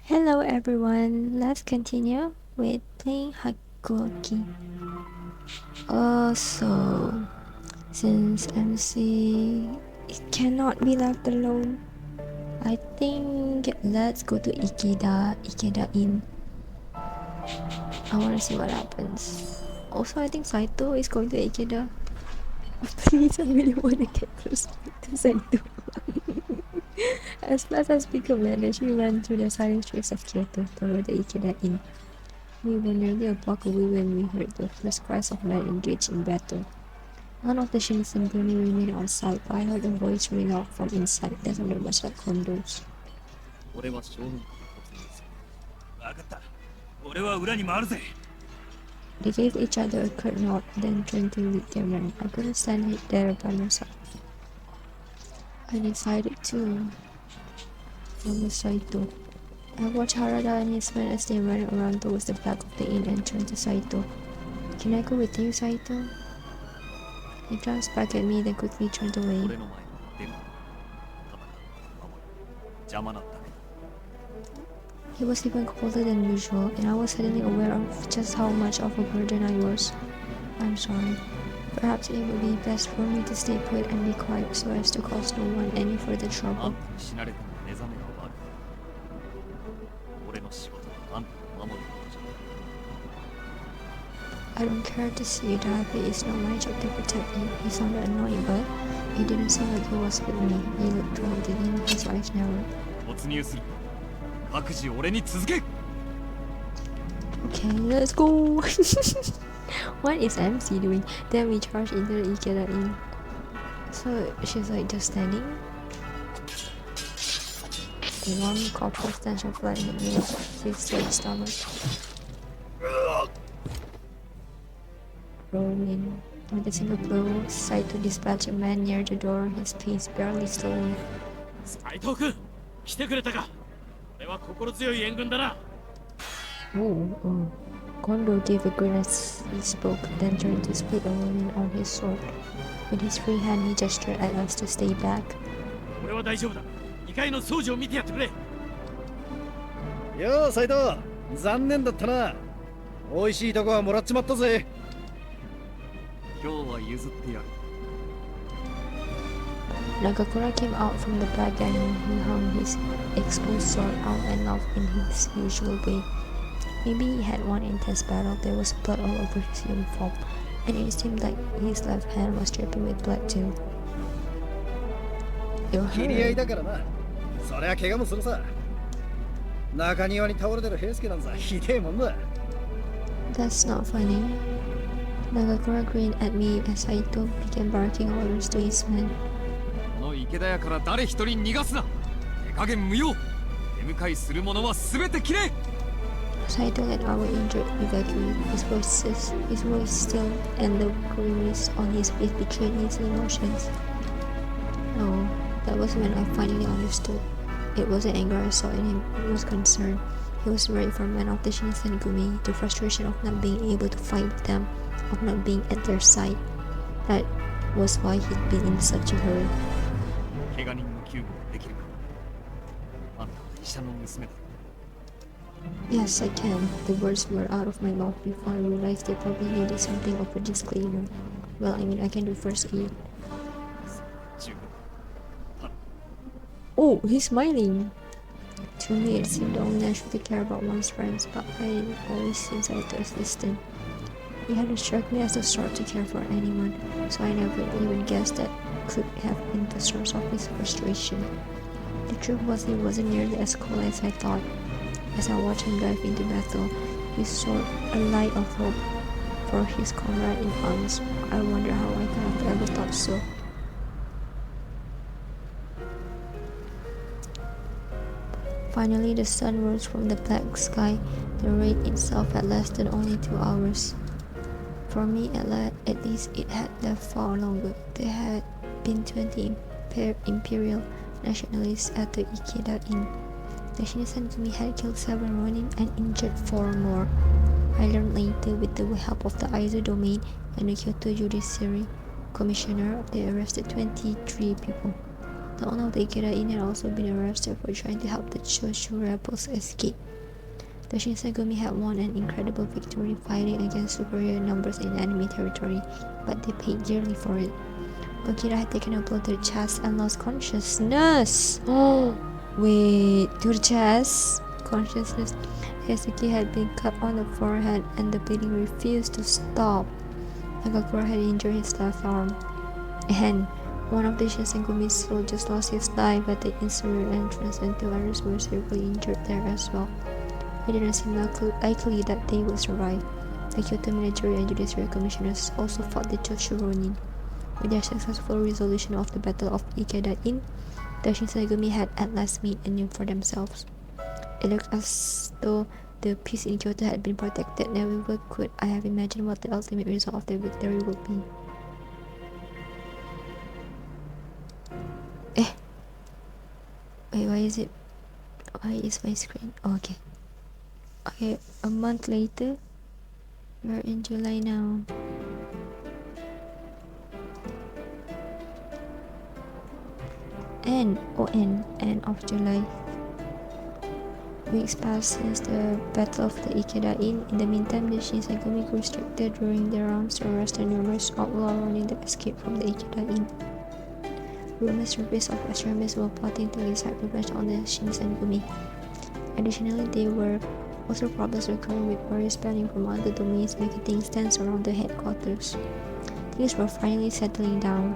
Hello everyone, let's continue with playing Hakuoki. Since MC it cannot be left alone, I think let's go to Ikeda Inn. I wanna see what happens. Also, I think Saito is going to Ikeda. Please, I really wanna get close to Saito. As fast as we could manage, we ran through the silent streets of Kyoto toward the Ikeda Inn. We were nearly a block away when we heard the first cries of men engaged in battle. None of the Shinsen Bruni remained on site, but I heard a voice ring out from inside that sounded much like condos. 俺は将軍の突入です。分かった。俺は裏に回るぜ。 They gave each other a curt nod, then turned to lead their men. I couldn't stand there by myself. I decided to follow Saito. I watched Harada and his men as they ran around towards the back of the inn and turned to Saito. Can I go with you, Saito? He glanced back at me, then quickly turned away. 俺の前に出るな。戦う、守る。邪魔なんだね。 He was even colder than usual, and I was suddenly aware of just how much of a burden I was. I'm sorry. Perhaps it would be best for me to stay put and be quiet so as to cause no one any further あ trouble. んたに死なれても目覚めが悪い。俺の仕事はあんたを守ることじゃ。 I don't care to see you die, but it's not my job to protect you. He sounded annoyed, but it didn't seem like he was with me. He looked toward the inn, his eyes narrowed. 突入する。各自俺に続け。 Okay, let's go! What is MC doing? Then we charged into the Ikeda Inn. So she's like just standing. The warm cocktail stench of blood hit me his stomach. Rolled in. With a single blow, Saito dispatched a man near the door, his pace barely slowing. 斉藤君、来てくれたか。俺は心強い援軍だな。 Oh. Kondo gave a grin as he spoke, then turned to split a woman on his sword. With his free hand, he gestured at us to stay back. 俺は大丈夫だ。2階の掃除を見てやってくれ。よう斉藤、残念だったな。美味しいとこはもらっちまったぜ。今日は譲ってやる。 Nagakura came out from the back and he hung his exposed sword out and laughed in his usual way. Maybe he had won intense battle. There was blood all over his uniform, and it seemed like his left hand was dripping with blood too. You're 切り合い hurt. だからな。そりゃ怪我もするさ。中庭に倒れてる平助なんざひでえもんだ。That's not funny. Nagakura grinned at me as Saito began barking orders to his men. この池田屋から誰一人逃がすな。手加減無用。出迎えする者は全て切れ。 Saito led our injured evacuee. His voice still, and the grimace on his face betrayed his emotions. No, that was when I finally understood. It wasn't anger I saw in him, it was concern. He was worried for men of the Shinsen Gumi, the frustration of not being able to fight with them, of not being at their side. That was why he'd been in such a hurry. 怪我人の救護できるか。あんたは医者の娘だ。 Yes, I can. The words were out of my mouth before I realized they probably needed something of a disclaimer. Well, I mean, I can do first aid. 十分。 Oh, he's smiling! To me, it seemed only natural to care about one's friends, but I always seen Saito as distant. He hadn't struck me as the sort to care for anyone, so I never even guessed that could have been the source of his frustration. The truth was, he wasn't nearly as cool as I thought. As I watched him dive into battle, he saw a light of hope for his comrade in arms. I wonder how I could have ever thought so. Finally, the sun rose from the black sky. The raid itself had lasted only 2 hours. For me, at least it had left far longer. There had been 20 imperial nationalists at the Ikeda Inn. The Shinsen Gumi had killed 7 Ronin and injured 4 more. I learned later, with the help of the Aizu domain and the Kyoto Judiciary Commissioner, they arrested 23 people. The owner of the Ikeda Inn had also been arrested for trying to help the Choshu rebels escape. The Shinsengumi had won an incredible victory fighting against superior numbers in enemy territory, but they paid dearly for it. Okira had taken a blow to the chest and lost consciousness. Oh, wait, to the chest? Consciousness. Heisuke had been cut on the forehead and the bleeding refused to stop. Nagakura had injured his left arm. And one of the Shinsengumi soldiers lost his life at the interior entrance and 2 others were severely injured there as well. It didn't seem likely that they would survive. The Kyoto Military and Judiciary Commissioners also fought the Choshu Ronin. With their successful resolution of the Battle of Ikeda Inn, the Shinsengumi had at last made a name for themselves. It looked as though the peace in Kyoto had been protected. Never could I have imagined what the ultimate result of their victory would be. Wait, why is my screen? Oh, okay, a month later. We're in July now. End of July. Weeks passed since the Battle of the Ikeda Inn. In the meantime, the Shinsengumi grew stricter during their rounds to arrest the numerous outlaw running that escaped from the Ikeda Inn. Rumors surfaced of extremists were plotting to exact revenge on the Shinsengumi. Additionally, there were also problems occurring with warriors spanning from other domains making stands around the headquarters. Things were finally settling down.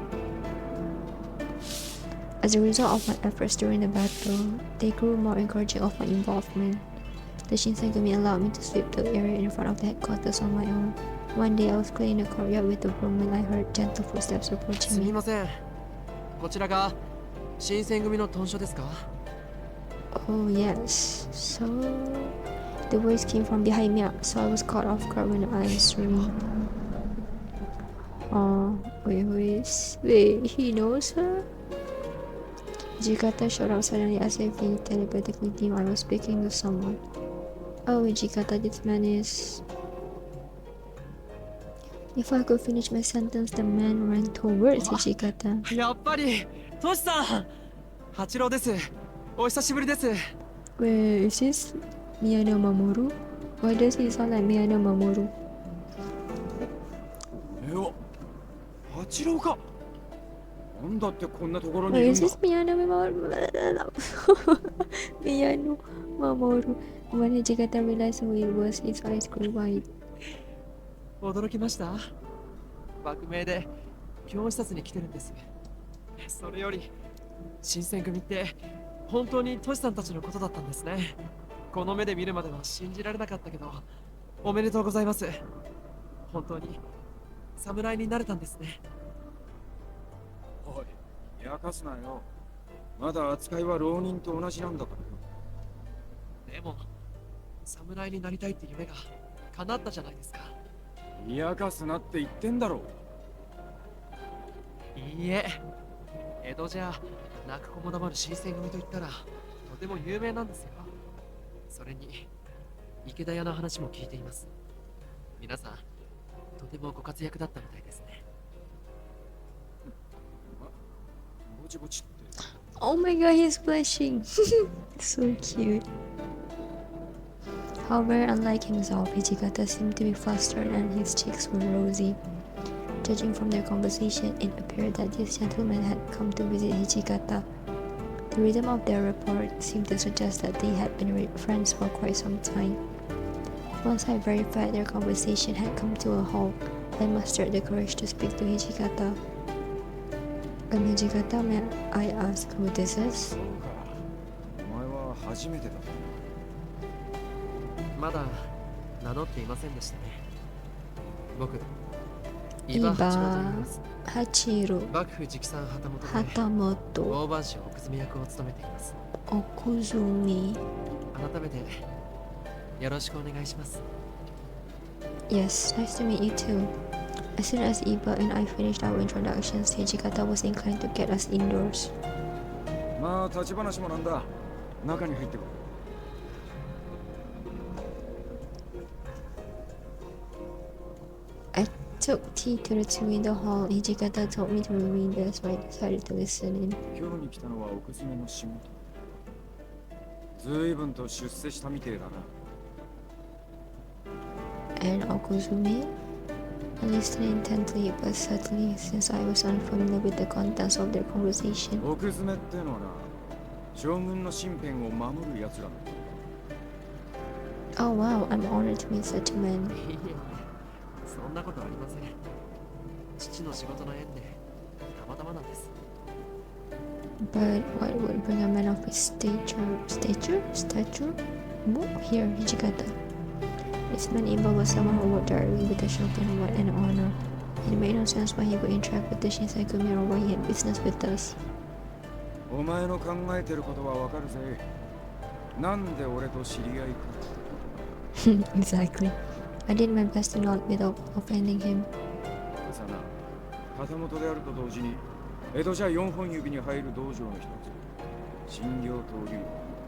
As a result of my efforts during the battle, they grew more encouraging of my involvement. The Shinsengumi allowed me to sweep the area in front of the headquarters on my own. One day I was cleaning the courtyard with the broom when I heard gentle footsteps approaching me. こちらが新選組の屯所ですか? Oh yes. So the voice came from behind me, so I was caught off guard when answering. Oh, wait, he knows her? Jikata showed up suddenly as if he telepathically knew I was speaking to someone. Oh, Jikata, this man is... Before I could finish my sentence, the man ran towards Jikata. やっぱりトシさん、八郎です。お久しぶりです。 Wait, is this Miyano Mamoru? Why does he sound like Miyano Mamoru? 八郎か。なんだってこんなところに Wait, いるん is だ。 this Miyano Mamoru? Miyano Mamoru. When Jikata realized who it was, his eyes grew wide. 驚きました。幕命で教視察に来てるんです。それより新選組って本当にトシさんたちのことだったんですね。この目で見るまでは信じられなかったけど、おめでとうございます。本当に侍になれたんですね。おい、やかすなよ。まだ扱いは浪人と同じなんだからよ。でも侍になりたいって夢が叶ったじゃないですか。やかすなって言ってんだろ。いいえ、江戸じゃ泣く子も黙る新選組といったらとても有名なんですよ。それに池田屋の話も聞いています。皆さんとてもご活躍だったみたいですね。ぼちぼちって。 Oh my god, he's blushing. So cute. However, unlike himself, Hijikata seemed to be flustered and his cheeks were rosy. Judging from their conversation, it appeared that this gentleman had come to visit Hijikata. The rhythm of their rapport seemed to suggest that they had been friends for quite some time. Once I verified their conversation had come to a halt, I mustered the courage to speak to Hijikata. Hijikata, may I ask who this is? そうか。お前は初めてだ。まだ名乗っていませんでしたね。僕、伊伊庭八郎と言いま庭す。八郎幕府直参旗本で旗本大番士奥住役を務めています。奥住。改めてよろしくお願いします。 Yes, nice to meet you too. As soon as Iba and I finished our introductions, Hijikata was inclined to get us indoors. まあ立ち話もなんだ。中に入ってこい。took tea to the two in the hall. Hijikata told me to remain there, so I decided to listen in. 今日に来たのは奥詰めの仕事。ずいぶんと出世したみてえだな。And Okuzume? I listened intently but subtly since I was unfamiliar with the contents of their conversation. 奥詰めってのはな、将軍の身辺を守る奴らの。 Oh wow, I'm honored to meet such a man. いえいえ、そんなことありません。父の仕事の縁でたまたまなんです。 But what would bring a man of his stature? Whoa, here, Hijikata. This man Iba was someone who worked directly with the shogun, what an honor. It made no sense why he would interact with the Shinsengumi or why he had business with us. お前の考えてることはわかるぜ。なんで俺と知り合いか。Exactly. I did my best to not without offending him. さな、旗本であると同時に、江戸じゃ4本指に入る道場の一つ、新行東流、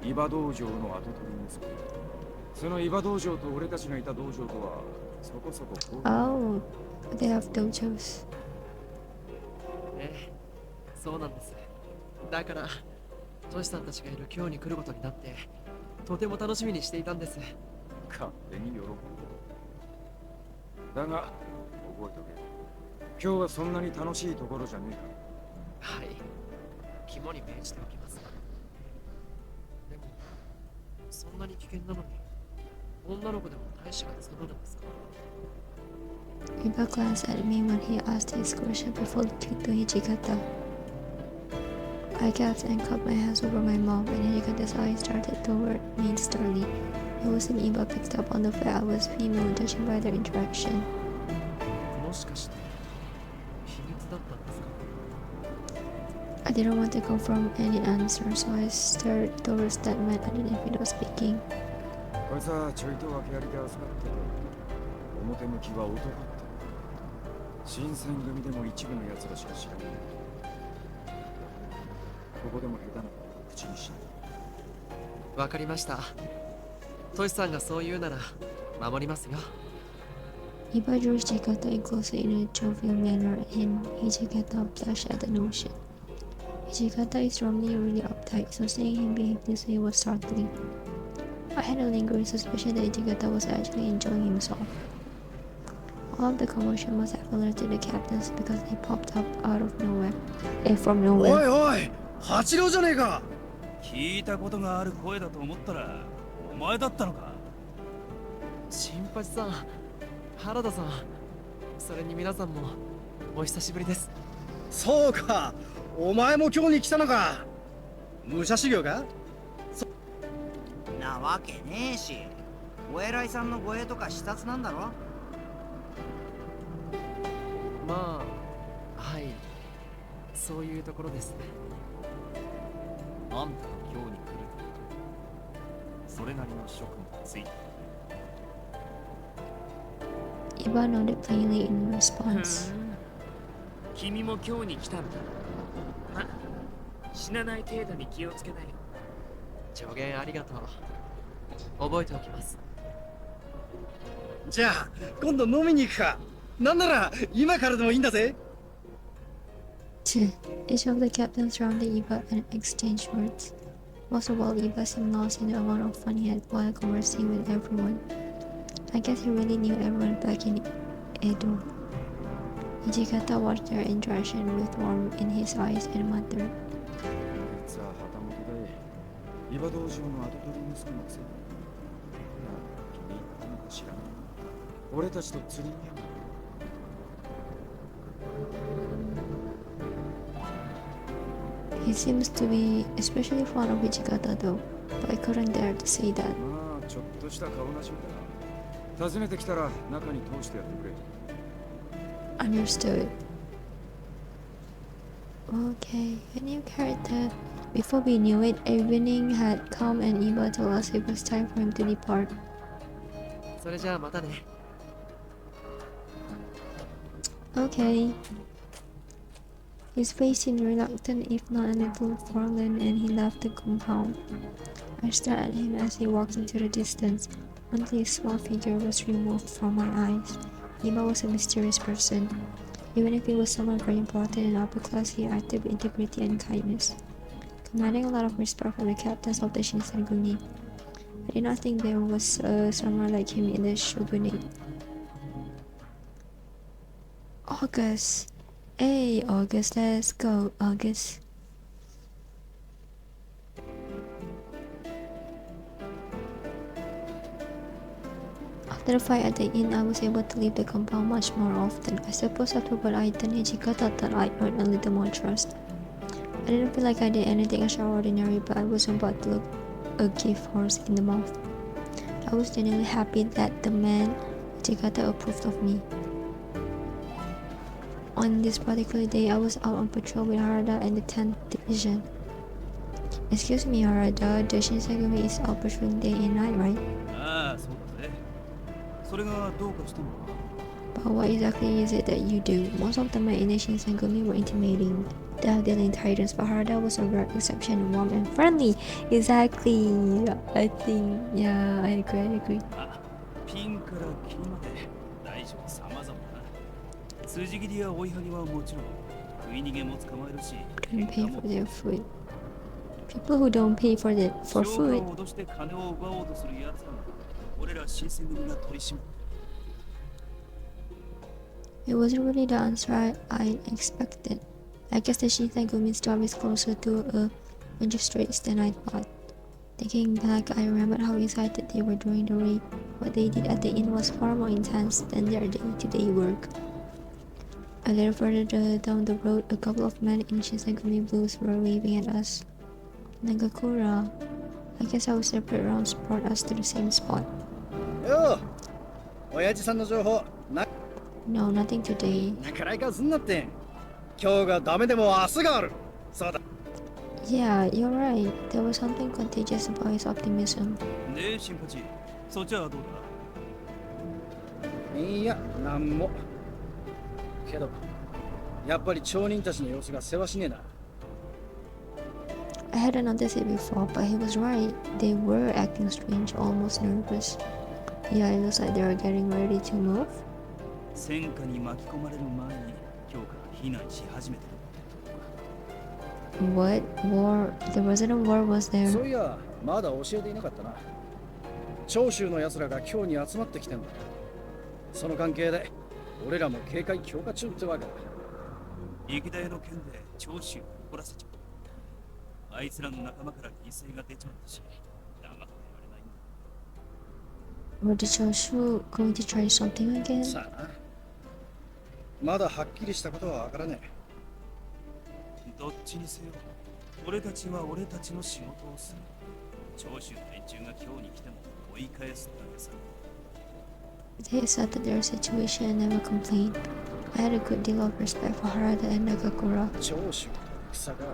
伊庭道場の跡取り息子。その伊庭道場と俺たちがいた道場とは、そこそここう。Oh, they have dojos. ええ、そうなんです。だから、トシさんたちがいる今日に来ることになって、とても楽しみにしていたんです。勝手に喜ぶ。だが、覚えとけ。今日はそんなに楽しいところじゃねえか。はい、肝に銘じておきます。でも、そんなに危険なのに、女の子でも大使が務まるんですか？ Iba glanced at me when he asked his question before looking to Hijikata. I gasped and cupped my hands over my mouth, and Hijikata's eyes darted toward me sternly. It wasn't Iba picked up on the fact I was female, judging by their interaction. もしかして、秘密だったんですか？ I didn't want to confirm any answer, so I stared towards that man I didn't feel speaking. こいつはちょいと訳ありで預かってて、表向きは男って。新選組でも一部の奴らしか知らない。ここでも下手なこと口にしない。わかりました。トシさんがそう言うなら守りますよ。Iba drew Hijikata in closer in a jovial manner, and Hijikata blushed at the notion. Hijikata is normally really uptight, so seeing him behave this way was startling. I had a lingering suspicion that Hijikata was actually enjoying himself. All of the commotion must have alerted the captains because they popped up out of nowhere. From お nowhere. いおい、八郎じゃねえか。聞いたことがある声だと思ったらお前だったのか。新八さん、原田さん、それに皆さんもお久しぶりです。そうか、お前も今日に来たのか。武者修行か。なわけねえし、お偉いさんの護衛とか視察なんだろ。まあ、はい、そういうところです。あんたが今日に来るとそれなりの職がついた。 Iba nodded plainly in response. 君も今日に来たんだ。ま、死なない程度に気をつけない。助言ありがとう。覚えておきます。じゃあ今度飲みに行くか。なんなら今からでもいいんだぜ。Each of the captains surrounded Iba and exchanged words. Most of all, Iba seemed lost in the amount of fun he had while conversing with everyone. I guess he really knew everyone back in Edo. Hijikata watched their interaction with warmth in his eyes and muttered, さあ旗本で伊庭道場の跡取り息子のくせに。気に入ったのか知らない。俺たちと釣りにやがる。He seems to be especially fond of Hijikata though, but I couldn't dare to say that. まあちょっとした顔なじみだ。訪ねてきたら中に通してやってくれ。Understood. Okay, a new character. Before we knew it, evening had come and Iba told us it was time for him to depart. それじゃあまたね。Okay. His face seemed reluctant, if not a little forlorn, and he left the compound. I stared at him as he walked into the distance, until his small figure was removed from my eyes. Iba was a mysterious person. Even if he was someone very important in upper class, he acted with integrity and kindness, commanding a lot of respect from the captains of the Shinsengumi. I did not think there was someone like him in the shogunate. August. Hey, August, let's go, August. After the fight at the inn, I was able to leave the compound much more often. I suppose after what I'd done, Hijikata thought I'd earned a little more trust. I didn't feel like I did anything extraordinary, but I wasn't about to look a gift horse in the mouth. I was genuinely happy that the man, Hijikata, approved of me. On this particular day, I was out on patrol with Harada and the 10th Division. Excuse me, Harada, the Shinsengumi is out patrolling day and night, right? ああ、そうだぜ。それがどうかしたのか。 But what exactly is it that you do? Most of the men in the Shinsengumi were intimidating, dealing tyrants, but Harada was a rare exception, warm and friendly. Exactly. I think, yeah, I agree. あ、ピンからキリまで大小様々だな。筋切りや追いはぎはもちろん、食い逃げも捕まえるし、 Don't pay for their food. People who don't pay for food food. を脅して金を奪おうとする奴らも、俺ら新選組が取り締まる。 It wasn't really the answer I expected. I guess the Shinsengumi's job is closer to a magistrate's than I thought. Thinking back, I remembered how excited they were during the raid. What they did at the inn was far more intense than their day-to-day work. A little further down the road, a couple of men in Shinsengumi blues were waving at us. Nagakura. I guess our separate rounds brought us to the same spot. よう、親父さんの情報、No, nothing today. 暗い顔すんなって。今日がダメでも明日がある。そうだ。Yeah, you're right. There was something contagious about his optimism. で、新八、そっちはどうだ。いや、なんも。けど、やっぱり町人たちの様子がせわしねえな。I hadn't noticed it before, but he was right. They were acting strange, almost nervous. Yeah, it looks like they were getting ready to move. 戦火に巻き込まれる前に今日から避難し始めてる。 What war? The resident war was there. そういや、まだ教えていなかったな。長州の奴らが今日に集まってきてんだ。その関係で、俺らも警戒強化中ってわけだ。歴代の件で長州を怒らせちゃう。あいつらの仲間から犠牲が出ちまったし、黙ってられないんだ。 Were the Choshu going to try something again? さあな。まだはっきりしたことはわからねえ。どっちにせよ、俺たちは俺たちの仕事をする。長州の連中が今日に来ても追い返すだけさ。 They accepted their situation and never complained. I had a good deal of respect for Harada and Nagakura. 長州の戦か。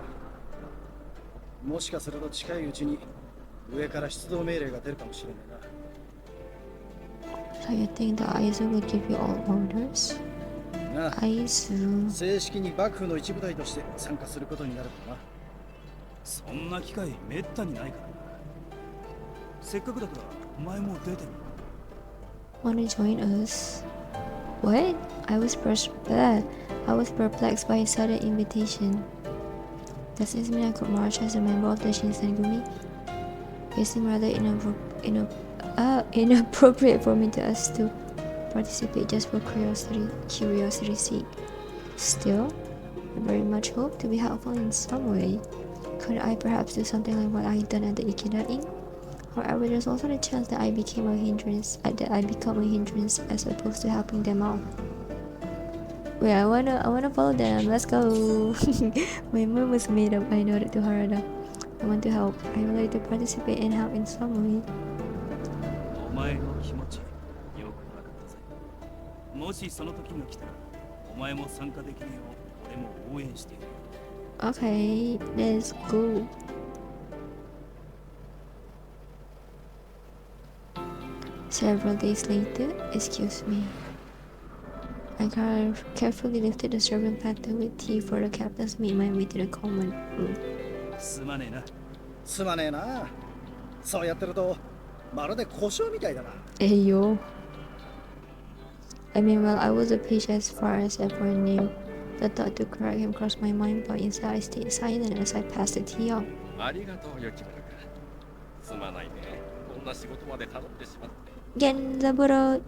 もしかすると近いうちに上から出動命令が出るかもしれないな。 So you think the Aizu will give you all orders? なあ、 Aizu. 正式に幕府の一部隊として参加することになるかな。そんな機会めったにないからな。せっかくだからお前も出てみ。 Want to join us? What? I was perplexed by his sudden invitation. Does this mean I could march as a member of the Shinsengumi? It seemed rather inappropriate for me to ask to participate just for curiosity's sake. Still, I very much hope to be helpful in some way. Could I perhaps do something like what I had done at the Ikeda Inn? However, there's also the chance that I become a hindrance as opposed to helping them out. Wait, I wanna follow them. Let's go. My mind was made up. I nodded to Harada. I want to help. I would like to participate and help in some way. お前の気持ちよくわかったぜ。もしその時が来たらお前も参加できるよう俺も応援している。 Okay, let's go. Several days later, excuse me. I carefully lifted the serving platter with tea for the captains made my way to the common room. すまねえな。すまねえな。そうやってるとまるで故障みたいだな。Hey yo. I mean, well, I was a page as far as ever knew. The thought to correct him crossed my mind, but instead I stayed silent as I passed the tea out. ありがとう、よき村か。すまないね。こんな仕事まで頼んでしまって。Genzaburo,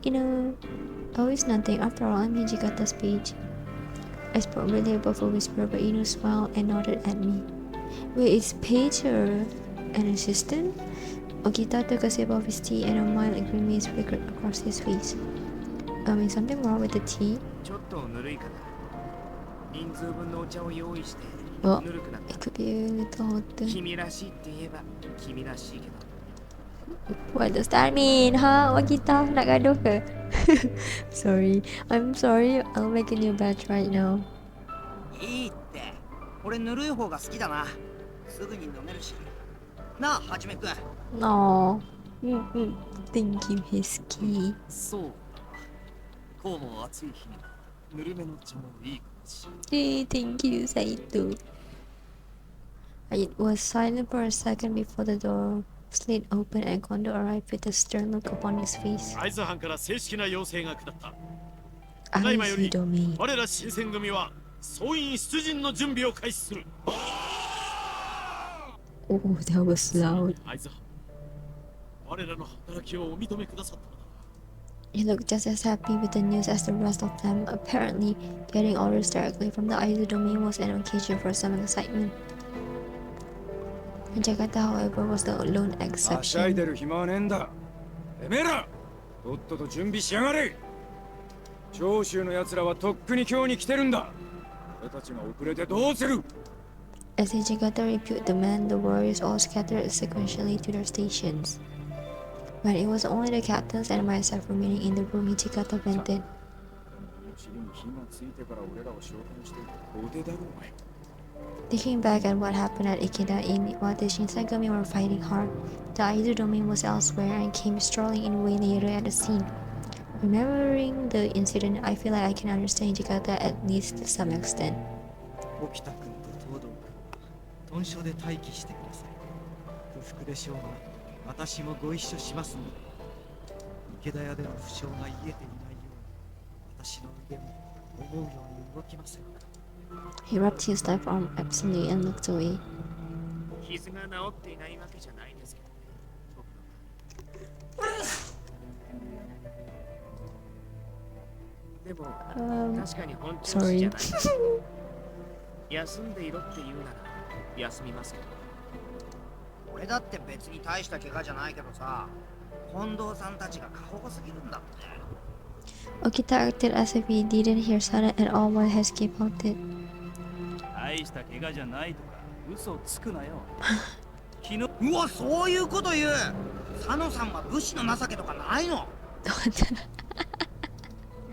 Oh, it's nothing. After all, I'm Hijikata's page. I spoke really above a whisper, but Inu smiled and nodded at me. Wait, is Paige an assistant? Okita took a sip of his tea and a mild grimace flickered across his face. Is something wrong with the tea? ちょっとぬるいかな。人数分のお茶を用意して Well, ぬるくなっ it た。 could be a little hot. 君らしいって言えば君らしいけど。 What does that mean, huh? Okita, nak gaduh ke? Sorry. I'm sorry. I'll make a new batch right now. いいって。俺ぬるい方が好きだな。すぐに飲めるし。なあ、はじめくん。 No. Thank you, Hisky. そうだな。こうも暑い日にはぬるめの茶もいいかもしれない。Thank you, Saito. It was silent for a second before the door slid open and Kondo arrived with a stern look upon his face. 会津藩から正式な要請が下った。 I ただいまより see domain. 我ら新選組は総員出陣の準備を開始する。 Oh, that was loud. 会津藩、我らの働きをお認めくださったのだ。 He looked just as happy with the news as the rest of them. Apparently, getting orders directly from the Aizu domain was an occasion for some excitement. Jakarta, however, was the lone はしゃい exception. でる暇はねえんだ。てめえらとっとと準備しやがれ。長州の奴らはとっくに今日に来てるんだ。俺たちが遅れてどうする。 As Hijikata rebuked the men, the warriors all scattered sequentially to their stations. When it was only the captains and myself remaining in the room, Hijikata vented. お尻に火がついてから俺らを召喚して大手だろうが。 Thinking back at what happened at Ikeda Inn while the Shinsengumi were fighting hard, the Aizu domain was elsewhere and came strolling in way later at the scene. Remembering the incident, I feel like I can understand Hijikata at least to some extent. 沖田君と東堂君は屯所で待機してください。不服でしょうが私もご一緒しますので、池田屋での負傷が癒えていないように私の腕も思うように動きません。 He rubbed his left arm absently and looked away. 傷が治っていないわけじゃないですけどね。でも、確かに本調子じゃない。休んでいろって言うなら休みますけど。俺だって別に大した怪我じゃないけどさ、近藤さんたちが過保護すぎるんだって。 Okita acted as if he didn't hear Sana at all while Hesuke pouted. 大した怪我じゃないとか嘘をつくなよ。昨日うわ、そういうこと言う。佐野さんは武士の情けとかないの。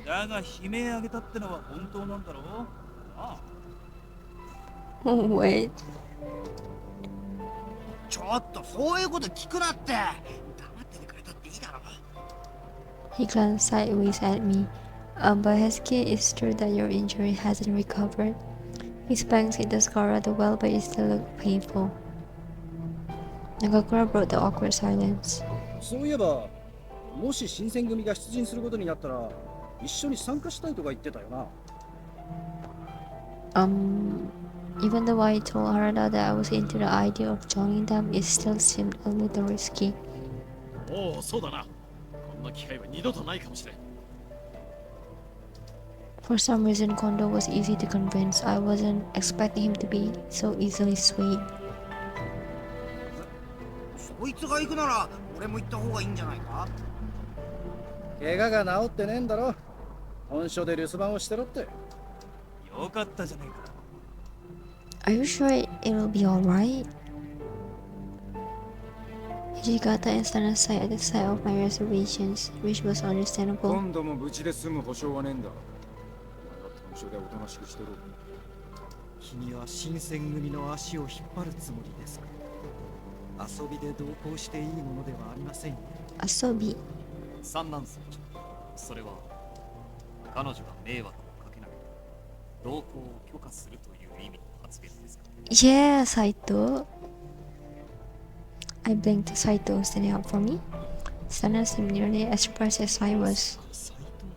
だが悲鳴上げたってのは本当なんだろう。ああ。 Wait. ちょっとそういうこと聞くなって。黙っててくれたっていいだろ。 He glanced sideways at me. But Hesuke, it's true that your injury hasn't recovered. His fangs hit the scar rather well, but it still looked painful. Nagakura broke the awkward silence. そういえば、もし新選組が出陣することになったら、一緒に参加したいとか言ってたよな。Even though I told Harada that I was into the idea of joining them, it still seemed a little risky. おお、そうだな。こんな機会は二度とないかもしれん。 For some reason, Kondo was easy to convince. I wasn't expecting him to be so easily swayed. そいつが行くなら俺も行った方がいいんじゃないか。怪我が治ってねえんだろ。本所で留守番をしてろって。よかったじゃないか。 Are you sure it'll be alright? Hijikata and Sana sighed at the sight of my reservations, which was understandable. 今度も無事で済む保証はねえんだ。本所でおとなしくしてろ。君は新選組の足を引っ張るつもりですか。遊びで同行していいものではありませんよ。Asobi. 三男村長、それは彼女が迷惑をかけなければ同行を許可するという意味の発言ですか。 Yeah, Saito. I blinked. Saito standing up for me. Sana seemed nearly as surprised as I was. 斎藤君、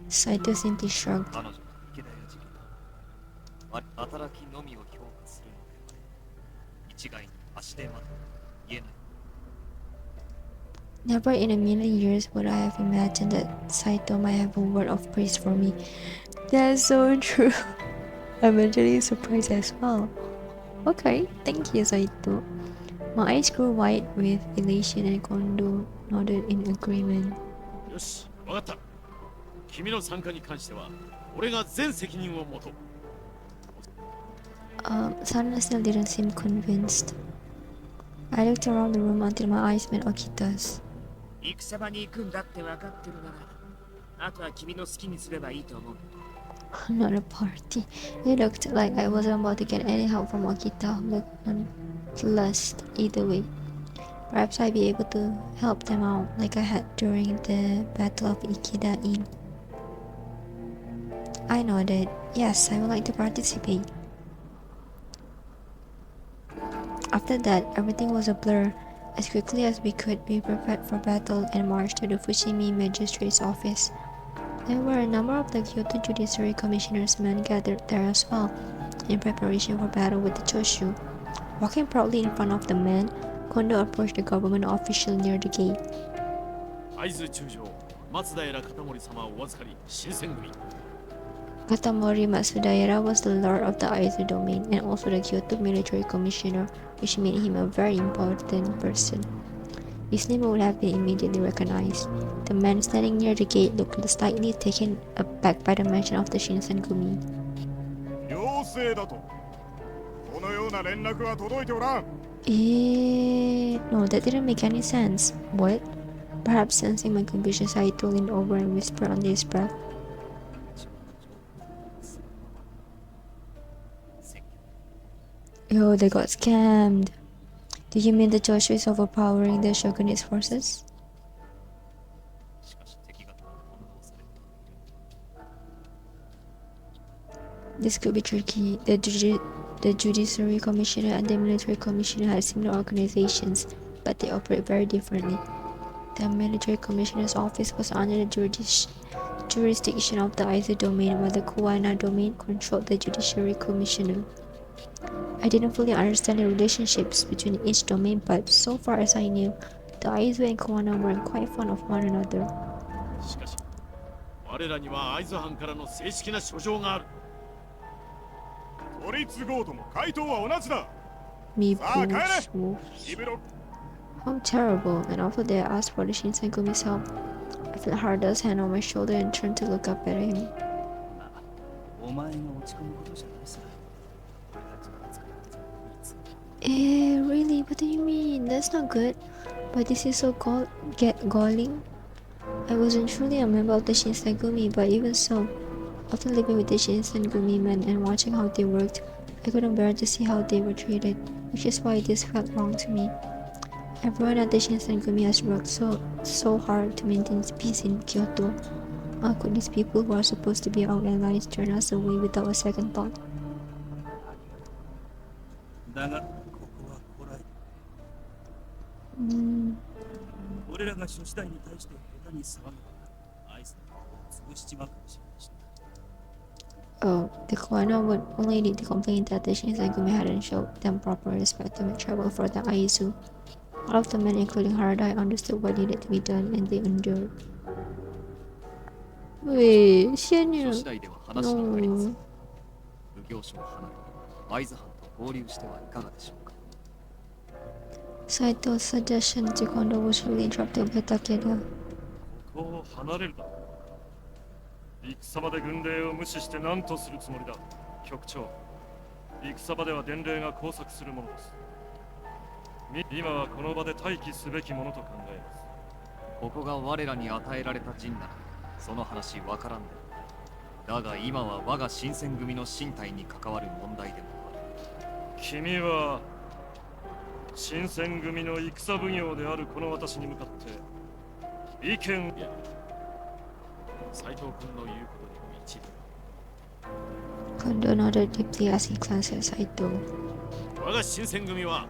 Saito simply shrugged. 彼女の池田屋事件働きのみを評価するのでは一概に足手まといと言えない Never in a million years would I have imagined that Saito might have a word of praise for me. That's so true. I'm actually surprised as well. Okay, thank you, Saito. My eyes grew wide with elation and Kondo nodded in agreement. よし、わかった。君の参加に関しては俺が全責任を持とう。Sana still didn't seem convinced. I looked around the room until my eyes met Okita's. 戦場に行くんだって分かってるなら、あとは君の好きにすればいいと思う。Not a party. It looked like I wasn't about to get any help from Okita, who looked nonplussed either way. Perhaps I'd be able to help them out like I had during the Battle of Ikeda Inn. I nodded. Yes, I would like to participate. After that, everything was a blur. As quickly as we could, we prepared for battle and marched to the Fushimi Magistrate's office. There were a number of the Kyoto Judiciary Commissioner's men gathered there as well, in preparation for battle with the Choshu. Walking proudly in front of the men, Kondo approached the government official near the gate. 会津中将松平片森様をお預かり新選組 Katamori Matsudaira was the lord of the Aizu domain and also the Kyoto military commissioner, which made him a very important person. His name would have been immediately recognized. The man standing near the gate looked slightly taken aback by the mention of the Shinsengumi. 妖精だとこのような連絡は届いておらん No, that didn't make any sense. What? Perhaps sensing my confusion, Saito leaned over and whispered under his breath. Yo, they got scammed. Do you mean the Joshua is overpowering the shogunate's forces? しかし敵方は翻弄されている This could be tricky. The Judiciary Commissioner and the Military Commissioner have similar organizations, but they operate very differently. The Military Commissioner's office was under the jurisdiction of the Aizu domain, while the Kuwana domain controlled the Judiciary Commissioner. I didn't fully understand the relationships between each domain, but so far as I knew, the Aizu and Kuwana were quite fond of one another. しかし我らには会津藩からの正式な書状がある取り継ごうとも回答は同じだ Me さあ帰れ push. リベロ How terrible, and after they asked for the Shinsengumi's help, I felt Harada's hand on my shoulder and turned to look up at him. お前が落ち込むことじゃないさ Really? What do you mean? That's not good. But this is so galling. I wasn't truly a member of the Shinsengumi, but even so, after living with the Shinsengumi men and watching how they worked, I couldn't bear to see how they were treated, which is why this felt wrong to me. Everyone at the Shinsengumi has worked so hard to maintain peace in Kyoto. How could these people who are supposed to be our allies turn us away without a second thought? だがここは古来俺らが諸次第に対して下手に騒げばアイスの顔を潰しちまうかもしれないし Oh, the Kuwana would only need to complain that the Shinsengumi hadn't showed them proper respect to make trouble for the Aizu. All of the men, including Haradai, understood what needed to be done, and they endured. Wait, 諸次第では話が分かります奉行所を離れ会津藩と合流してはいかがでしょうか Saito's suggestion to Kondo was really interrupted by Takeda. ここを離れるだ戦場で軍令を無視して何とするつもりだ局長戦場では伝令が交錯するものです今はこの場で待機すべきものと考えますここが我らに与えられた陣ならその話わからんでだが今は我が新選組の身体に関わる問題でもある君は新選組の戦奉行であるこの私に向かって意見斉藤君の言うことにも一部 Kondo nodded deeply as he glanced at Saito. 我が新選組は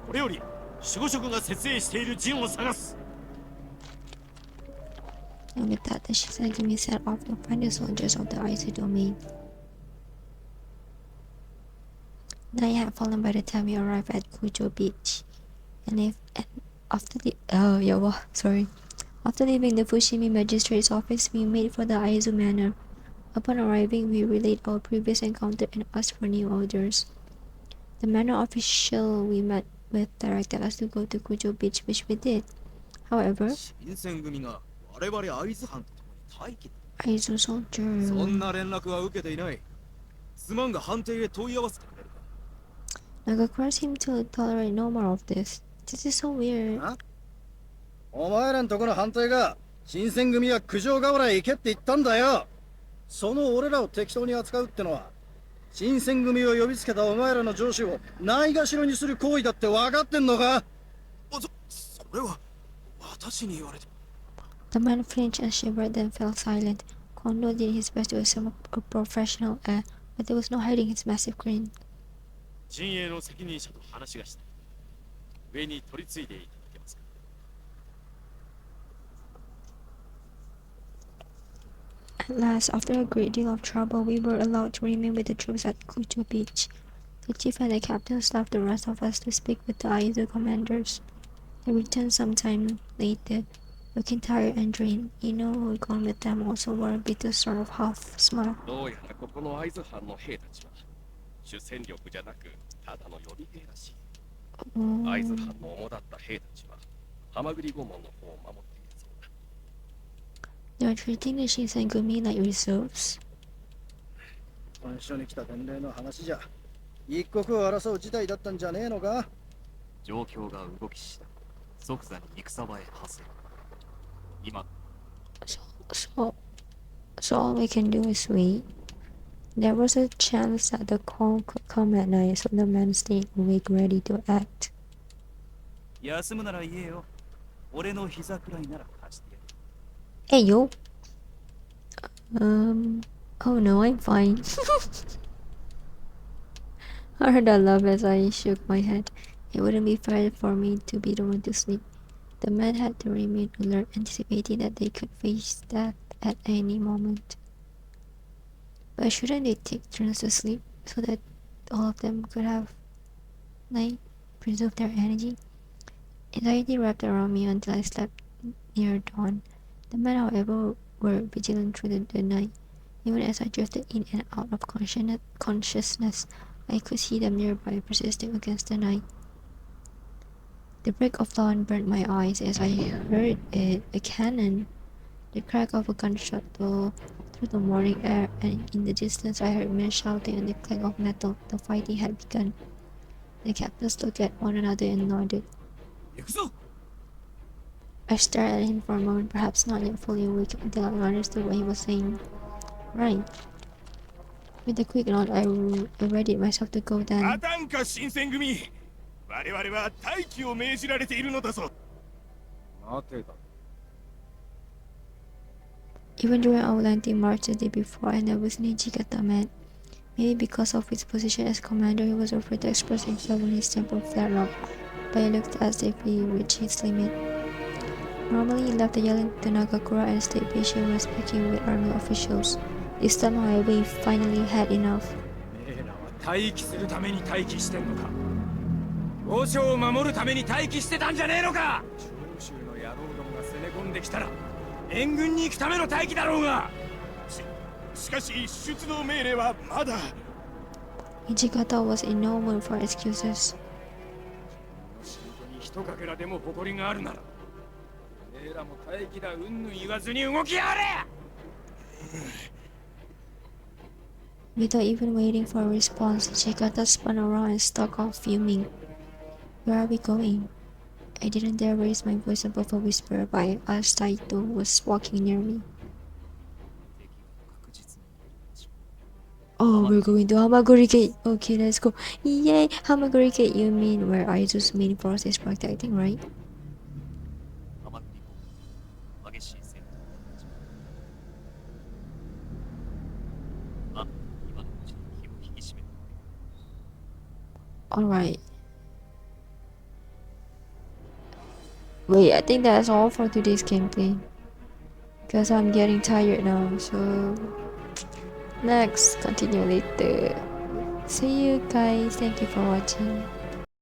これより守護職が設営している陣を探す And with that, the Shisagami set off to find the soldiers of the Aizu domain. Night had fallen by the time we arrived at Kujo Beach, and after leaving the Fushimi Magistrate's office, we made for the Aizu Manor. Upon arriving, we relayed our previous encounter and asked for new orders. The manor official we met with directed us to go to Kujo Beach, which we did. However, 新選組が我々会津藩と共に待機だ。 Aizu そん soldier な連絡は受けていない。すまんが藩邸へ問い合わせてくれるか。 Nagakura seemed to tolerate no more of this. This is so weird. お前らんとこの反対が新選組は九条河原へ行けって言ったんだよ。その俺らを適当に扱うってのは新選組を呼びつけたお前らの上司をないがしろにする行為だって分かってんのか。それは私に言われて。 The man flinched and shivered, then fell silent. Kondo did his best to assume a professional air, but there was no hiding his massive grin. 陣営の責任者と話がしたい。上に取り次いでいただけますか。 At last, after a great deal of trouble, we were allowed to remain with the troops at Kujo Beach. The chief and the captains left the rest of us to speak with the Aizu commanders. They returned some time later, looking tired and drained. Ino, who had gone with them, also wore a bitter sort of half smile. どうやらここの会津藩の兵たちは主戦力じゃなくただの予備兵らしい。会津藩の主だった兵たちはハマグリ御門の方を守っているそうだ。 They are treating the Shinsengumi like reserves. 本所に来た伝令の話じゃ一国を争う事態だったんじゃねえのか。状況が動き次第、即座に戦場へ派生。今、 So all we can do is wait. There was a chance that the call could come at night, so the men stayed awake, ready to act. 休むなら言えよ。俺の膝くらいなら貸してやる。 Hey yo. Oh no, I'm fine. I heard that laugh as I shook my head. It wouldn't be fair for me to be the one to sleep. The men had to remain alert, anticipating that they could face death at any moment. But shouldn't they take turns to sleep so that all of them could have preserve their energy? Anxiety wrapped around me until I slept near dawn. The men, however, were vigilant through the night. Even as I drifted in and out of consciousness, I could see them nearby, persisting against the night. The break of dawn burned my eyes as I heard a cannon. The crack of a gunshot tore through the morning air, and in the distance I heard men shouting and the clang of metal. The fighting had begun. The captains looked at one another and nodded. I stared at him for a moment, perhaps not yet fully awake, until I understood what he was saying. Right. With a quick nod, I readied myself to go then. アタンカ新選組、我々は待機を命じられているのだぞ。待てだ。 Even during our lengthy march the day before, I never seen Hijikata mad. Maybe because of his position as commander, he was afraid to express himself when his temper flared up, but he looked as if he reached his limit. Normally, he left the yelling to Nagakura and stayed patient when speaking with army officials. This time, however, he finally had enough. 待機するために待機してんのか。王将を守るために待機してたんじゃねえのか。長州の野郎どもが攻め込んできたら援軍に行くための待機だろうが。しかし出動命令はまだ。Hijikata was in no mood for excuses. 仕事に一かけらでも誇りがあるなら、おめえらも待機だうんぬん言わずに動きやがれ。Without even waiting for a response, Hijikata spun around and stalked off fuming. Where are we going? I didn't dare raise my voice above a whisper, but I asked Taito, who was walking near me. Oh, we're going to Hamaguri Gate. Okay, let's go. Yay! Hamaguri Gate, you mean where Aizu's main force is protecting, right? ハマグリ御門、激しい戦闘が始まる。あ、今のうちに気を引き締めておけ。 Alright. Wait, I think that's all for today's gameplay. because I'm getting tired now. So next, continue later. See you guys. Thank you for watching.